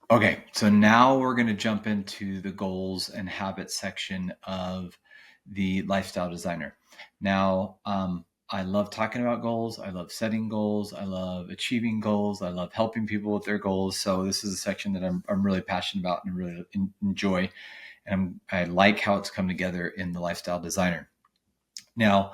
Okay, so now we're going to jump into the goals and habits section of the lifestyle designer. Now, I love talking about goals. I love setting goals. I love achieving goals. I love helping people with their goals. So this is a section that I'm really passionate about and really enjoy. And I like how it's come together in the lifestyle designer. Now,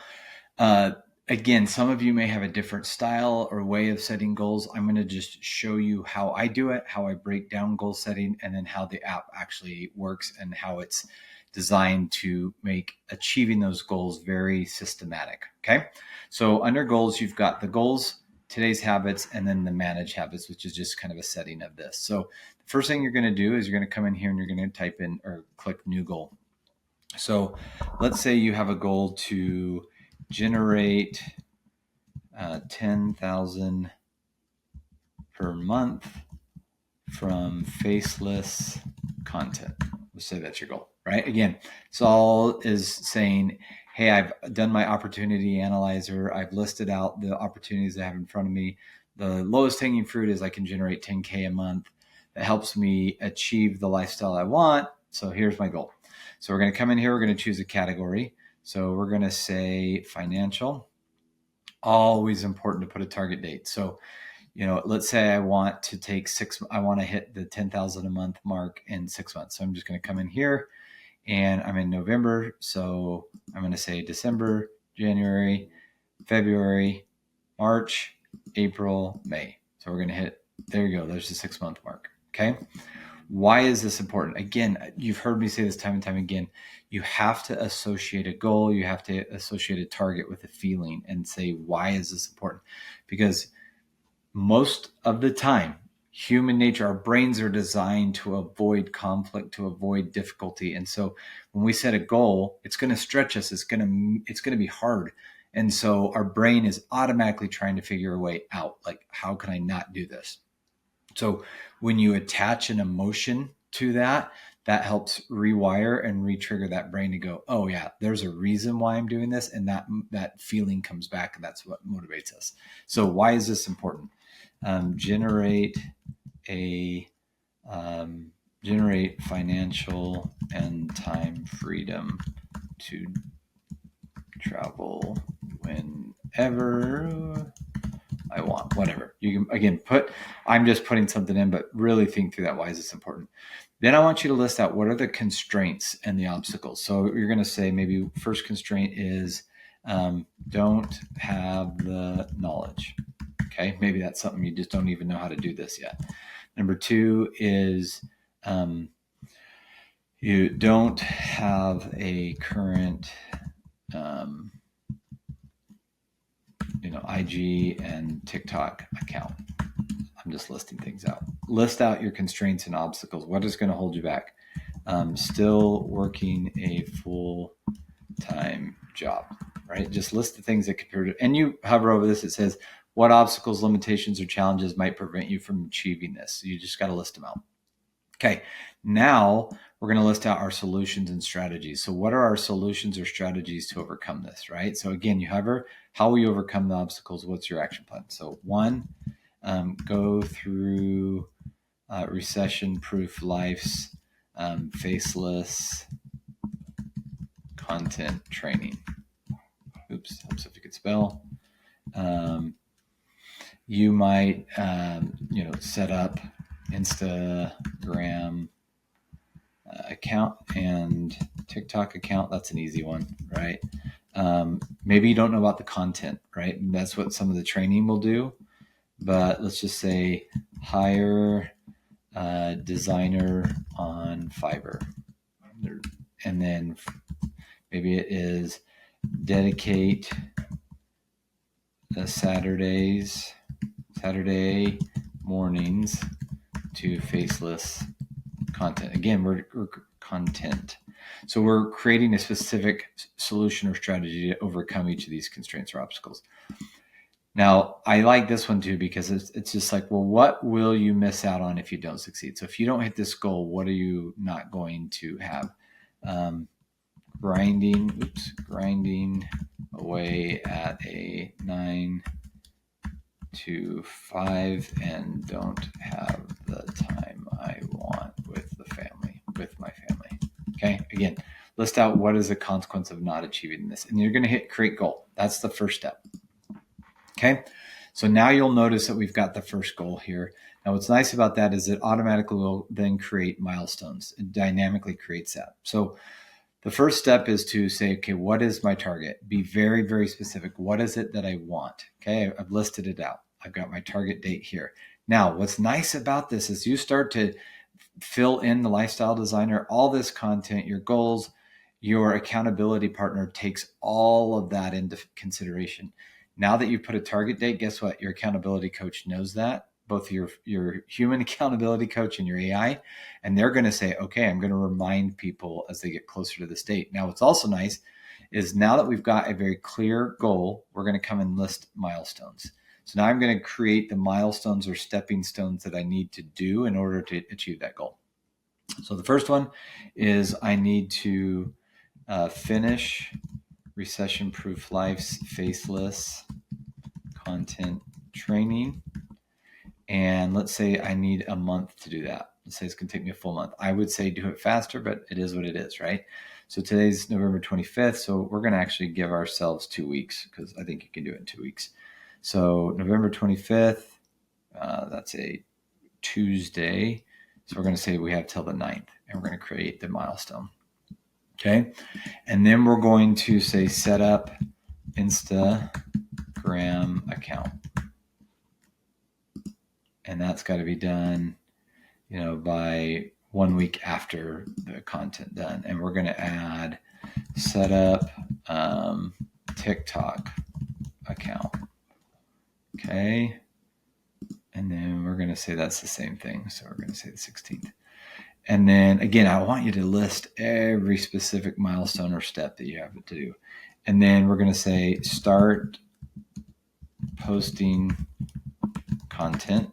uh, again, some of you may have a different style or way of setting goals. I'm going to just show you how I do it, how I break down goal setting, and then how the app actually works and how it's designed to make achieving those goals very systematic. Okay. So under goals, you've got the goals, today's habits, and then the manage habits, which is just kind of a setting of this. So the first thing you're going to do is you're going to come in here and you're going to type in or click new goal. So let's say you have a goal to generate 10,000 per month from faceless content. Let's say that's your goal, right? Again, it's all is saying, hey, I've done my opportunity analyzer. I've listed out the opportunities I have in front of me. The lowest hanging fruit is I can generate 10K a month. That helps me achieve the lifestyle I want. So here's my goal. So we're going to come in here. We're going to choose a category. So we're going to say financial. Always important to put a target date. So, let's say I want to hit the 10,000 a month mark in 6 months. So I'm just going to come in here and I'm in November. So I'm going to say December, January, February, March, April, May. So we're going to hit, there you go. There's the 6 month mark. Okay. Why is this important? Again, you've heard me say this time and time again. You have to associate a goal. You have to associate a target with a feeling and say, why is this important? Because most of the time, human nature, our brains are designed to avoid conflict, to avoid difficulty. And so when we set a goal, it's going to stretch us. It's going to be hard. And so our brain is automatically trying to figure a way out. Like, how can I not do this? So when you attach an emotion to that, that helps rewire and re-trigger that brain to go, oh yeah, there's a reason why I'm doing this. And that feeling comes back, and that's what motivates us. So why is this important? Generate financial and time freedom to travel whenever I want, whatever. You can, again, I'm just putting something in, but really think through that. Why is this important? Then I want you to list out what are the constraints and the obstacles. So you're going to say maybe first constraint is don't have the knowledge. Okay, maybe that's something you just don't even know how to do this yet. Number two is you don't have a current IG and TikTok account. I'm just listing things out. List out your constraints and obstacles. What is going to hold you back? Still working a full-time job, right? Just list the things that could, and you hover over this. It says, what obstacles, limitations, or challenges might prevent you from achieving this? So you just got to list them out. Okay, now we're going to list out our solutions and strategies. So what are our solutions or strategies to overcome this, right? So again, you hover, how will you overcome the obstacles? What's your action plan? So one, go through recession-proof life's faceless content training. Oops, helps if you could spell. You might, set up Instagram account and TikTok account. That's an easy one, right? Maybe you don't know about the content, right? And that's what some of the training will do. But let's just say hire a designer on Fiverr. And then maybe it is dedicate the Saturday mornings to faceless content. Again, we're content. So we're creating a specific solution or strategy to overcome each of these constraints or obstacles. Now, I like this one too, because it's just like, well, what will you miss out on if you don't succeed? So if you don't hit this goal, what are you not going to have? Grinding away at a 9 to 5 and don't have the time I Okay. Again, list out what is the consequence of not achieving this. And you're going to hit create goal. That's the first step. Okay. So now you'll notice that we've got the first goal here. Now, what's nice about that is it automatically will then create milestones. It dynamically creates that. So the first step is to say, okay, what is my target? Be very, very specific. What is it that I want? Okay, I've listed it out. I've got my target date here. Now, what's nice about this is you start to fill in the lifestyle designer, all this content, your goals, your accountability partner takes all of that into consideration. Now that you've put a target date, guess what? Your accountability coach knows that, both your human accountability coach and your AI, and they're going to say, okay, I'm going to remind people as they get closer to this date. Now, what's also nice is now that we've got a very clear goal, we're going to come and list milestones. So now I'm going to create the milestones or stepping stones that I need to do in order to achieve that goal. So the first one is I need to finish recession-proof life's faceless content training. And let's say I need a month to do that. Let's say it's going to take me a full month. I would say do it faster, but it is what it is, right? So today's November 25th. So we're going to actually give ourselves 2 weeks because I think you can do it in 2 weeks. So November 25th, that's a Tuesday. So we're going to say we have till the 9th, and we're going to create the milestone. Okay. And then we're going to say set up Instagram account. And that's got to be done, by 1 week after the content done. And we're going to add set up TikTok account. Okay. And then we're going to say that's the same thing. So we're going to say the 16th. And then again, I want you to list every specific milestone or step that you have to do. And then we're going to say start posting content.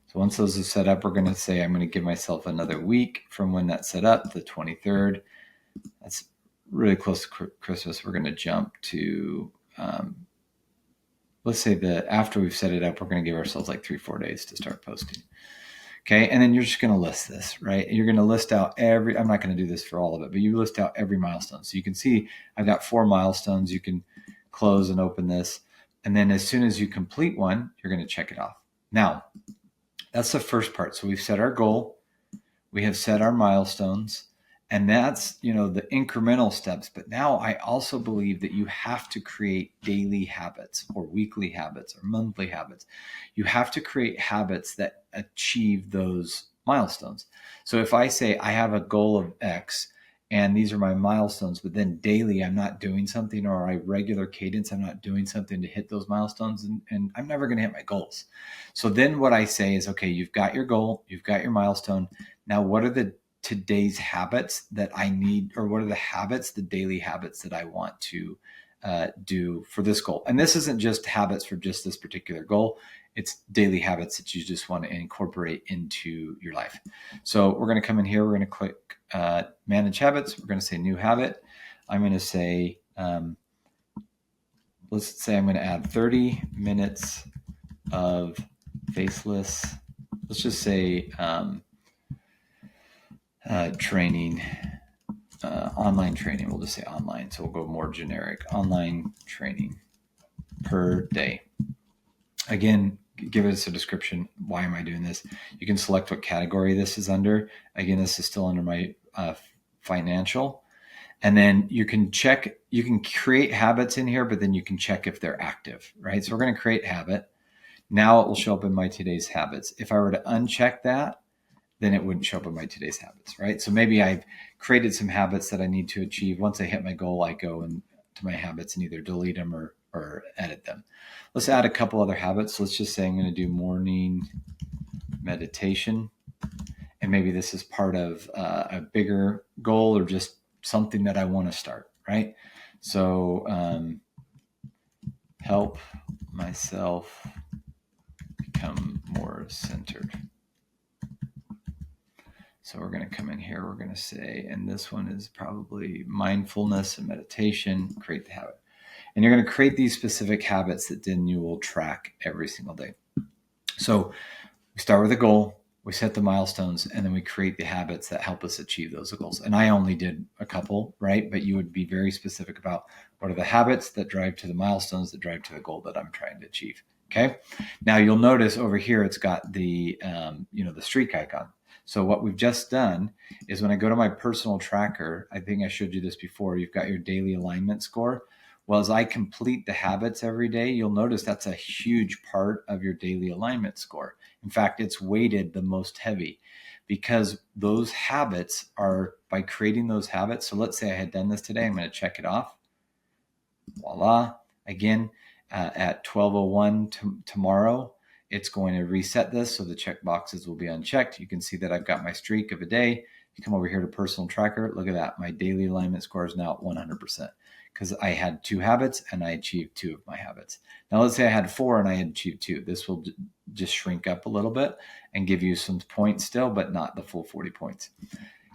So once those are set up, we're going to say I'm going to give myself another week from when that's set up, the 23rd. That's really close to Christmas. We're going to jump to, let's say that after we've set it up, we're going to give ourselves like 3-4 days to start posting. Okay. And then you're just going to list this, right? You're going to list out I'm not going to do this for all of it, but you list out every milestone. So you can see I've got 4 milestones. You can close and open this. And then as soon as you complete one, you're going to check it off. Now, that's the first part. So we've set our goal. We have set our milestones. And that's, the incremental steps. But now I also believe that you have to create daily habits or weekly habits or monthly habits. You have to create habits that achieve those milestones. So if I say I have a goal of X and these are my milestones, but then daily I'm not doing something, or a regular cadence, I'm not doing something to hit those milestones, and I'm never going to hit my goals. So then what I say is, okay, you've got your goal, you've got your milestone. Now, what are today's habits that I need, or what are the daily habits that I want to do for this goal? And this isn't just habits for just this particular goal. It's daily habits that you just want to incorporate into your life. So we're going to come in here. We're going to click manage habits. We're going to say new habit. I'm going to say, let's say I'm going to add 30 minutes of faceless. Let's just say training, online training. We'll just say online. So we'll go more generic. Online training per day. Again, give us a description. Why am I doing this? You can select what category this is under. Again, this is still under my financial. And then you can create habits in here, but then you can check if they're active, right? So we're going to create habit. Now it will show up in my today's habits. If I were to uncheck that, then it wouldn't show up in my today's habits, right? So maybe I've created some habits that I need to achieve. Once I hit my goal, I go into my habits and either delete them or edit them. Let's add a couple other habits. Let's just say I'm going to do morning meditation. And maybe this is part of a bigger goal or just something that I want to start, right? So help myself become more centered. So we're going to come in here. We're going to say, and this one is probably mindfulness and meditation, create the habit. And you're going to create these specific habits that then you will track every single day. So we start with a goal. we set the milestones, and then we create the habits that help us achieve those goals. And I only did a couple, right? But you would be very specific about what are the habits that drive to the milestones that drive to the goal that I'm trying to achieve. Okay. Now you'll notice over here, it's got the, the streak icon. So what we've just done is when I go to my personal tracker, I think I showed you this before, you've got your daily alignment score. Well, as I complete the habits every day, you'll notice that's a huge part of your daily alignment score. In fact, it's weighted the most heavy because those habits are by creating those habits. So let's say I had done this today. I'm going to check it off. Voila. Again, at 12:01 tomorrow, it's going to reset this. So the check boxes will be unchecked. You can see that I've got my streak of a day. You come over here to personal tracker. Look at that. My daily alignment score is now at 100% because I had 2 habits and I achieved 2 of my habits. Now, let's say I had 4 and I had achieved 2. This will just shrink up a little bit and give you some points still, but not the full 40 points.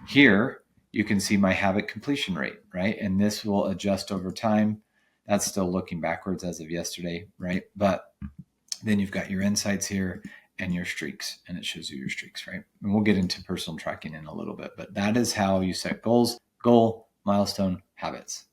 Here, you can see my habit completion rate, right? And this will adjust over time. That's still looking backwards as of yesterday, right? But then you've got your insights here and your streaks, and it shows you your streaks, right? And we'll get into personal tracking in a little bit, but that is how you set goals, goal, milestone, habits.